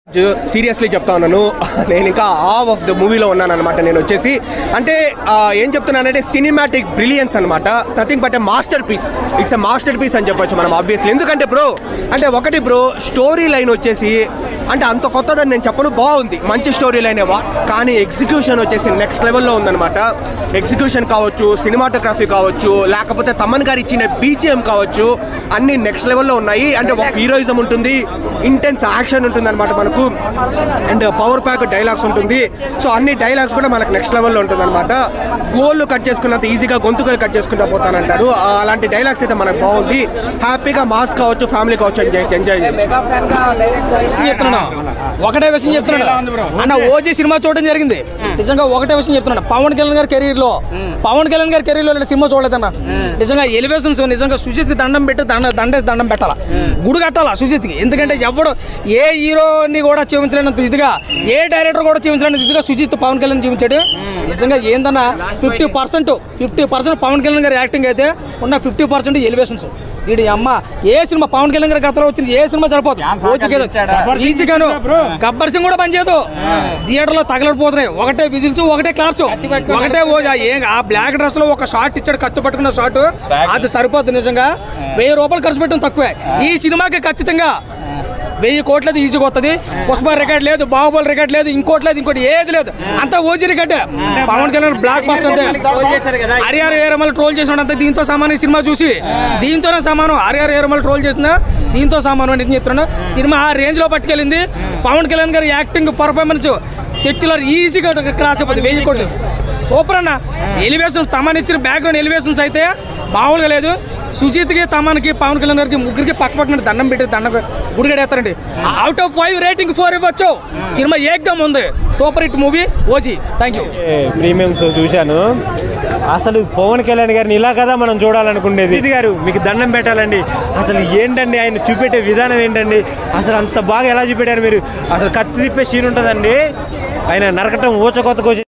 Seriously చెప్తా ఉన్నాను, నేను ఇంకా ఆఫ్ ఆఫ్ ద మూవీలో ఉన్నాను అనమాట. నేను వచ్చేసి అంటే ఏం చెప్తున్నానంటే సినిమాటిక్ బ్రిలియన్స్ అనమాట. Nothing but a masterpiece. It's a masterpiece అని చెప్పొచ్చు మనం ఆబ్వియస్లీ. ఎందుకంటే బ్రో అంటే ఒకటి బ్రో స్టోరీ లైన్ వచ్చేసి అంటే అంత కొత్తదని నేను చెప్పను, బాగుంది, మంచి స్టోరీ లైన్. కానీ ఎగ్జిక్యూషన్ వచ్చేసి నెక్స్ట్ లెవెల్లో ఉందన్నమాట. ఎగ్జిక్యూషన్ కావచ్చు, సినిమాటోగ్రఫీ కావచ్చు, లేకపోతే తమన్ గారు ఇచ్చిన బీజిఎం కావచ్చు, అన్ని నెక్స్ట్ లెవెల్లో ఉన్నాయి. అంటే ఒక హీరోయిజం ఉంటుంది, ఇంటెన్స్ యాక్షన్ ఉంటుంది అనమాట మనకు, అండ్ పవర్ ప్యాక్ డైలాగ్స్ ఉంటుంది. సో అన్ని డైలాగ్స్ కూడా మనకు నెక్స్ట్ లెవెల్లో ఉంటుంది అనమాట. గోళ్ళు కట్ చేసుకున్నంత ఈజీగా గొంతుగా కట్ చేసుకుంటూ పోతానంటాడు. అలాంటి డైలాగ్స్ అయితే మనకు బాగుంది. హ్యాపీగా మాస్ కావచ్చు, ఫ్యామిలీ కావచ్చు ఎంజాయ్ చెప్తున్నాను. ఒకటే విషయం చెప్తున్నాడు అన్న, ఓజీ సినిమా చూడడం జరిగింది. నిజంగా ఒకటే విషయం చెప్తున్నాడు, పవన్ కళ్యాణ్ గారి కెరీర్ లో సినిమా చూడలేదన్న. నిజంగా ఎలివేషన్స్ నిజంగా సుజిత్కి దండం పెట్టి దండం పెట్టాలా, గుడి కట్టాలా సుజిత్కి. ఎందుకంటే ఎవడు ఏ హీరోని కూడా చూపించలేనంత ఇదిగా, ఏ డైరెక్టర్ కూడా చూపించలేనంత ఇదిగా సుజిత్ పవన్ కళ్యాణ్ చూపించాడు. నిజంగా ఏందన్నా 50% పవన్ కళ్యాణ్ గారి యాక్టింగ్ అయితే ఉన్న 50% ఎలివేషన్స్. వీడి అమ్మ ఏ సినిమా పవన్ కళ్యాణ్ గారి గతంలో వచ్చింది ఏ సినిమా సరిపోతుంది. ఈజీగాను గబ్బర్ సింగ్ కూడా పనిచేయదు, థియేటర్లో తగలడిపోతున్నాయి. ఒకటే విజిల్స్, ఒకటే క్లాప్స్, ఒకటే ఆ బ్లాక్ డ్రెస్ లో ఒక షాట్ ఇచ్చాడు, కత్తి పట్టుకున్న షాట్, అది సరిపోద్ది. నిజంగా 1000 రూపాయలు ఖర్చు పెట్టడం తక్కువే. ఈ సినిమాకి ఖచ్చితంగా 1000 కోట్లది ఈజీగా వస్తుంది. పుష్ప రికార్డ్ లేదు, బాహుబలి రికార్డ్ లేదు, ఇంకోటి లేదు, ఇంకోటి ఏది లేదు, అంతా OG record. Pawan Kalyan blockbuster అంతే. హరిహర ఏరమల్ ట్రోల్ చేసినంత దీంతో సమానం. సినిమా చూసి దీంతోనే సమానం. హరిహర ఏరమల్ ట్రోల్ చేసిన దీంతో సమానం అని చెప్తున్నాను. సినిమా ఆ రేంజ్ లో పట్టుకెళ్ళింది. పవన్ కళ్యాణ్ గారి యాక్టింగ్ పర్ఫార్మెన్స్ సెక్యులర్ ఈజీగా క్రాస్ అయిపోతుంది. 1000 కోట్లు సూపర్ అన్న. ఎలివేషన్ తమన్ ఇచ్చిన బ్యాక్గ్రౌండ్ ఎలివేషన్స్ అయితే మామూలుగా లేదు. సుజిత్కి, తమన్కి, పవన్ కళ్యాణ్ గారికి ముగ్గురికి పక్కన దండం పెట్టి గుడిగడేస్తారండి. అవుట్ ఆఫ్ 5 రేటింగ్ 4 ఇవ్వచ్చు. సినిమా ఏకదమ్ ఉంది, super hit movie OG. Thank you. Premium show చూశాను. అసలు పవన్ కళ్యాణ్ గారిని ఇలా కదా మనం చూడాలనుకునేది. ఇది గారు మీకు దండం పెట్టాలండి. అసలు ఏంటండి ఆయన చూపెట్టే విధానం ఏంటండి, అసలు అంత బాగా ఎలా చూపెట్టారు మీరు. అసలు కత్తి తిప్పే సీన్ ఉంటుందండి, ఆయన నరకటం ఊచకొత్తకొచ్చి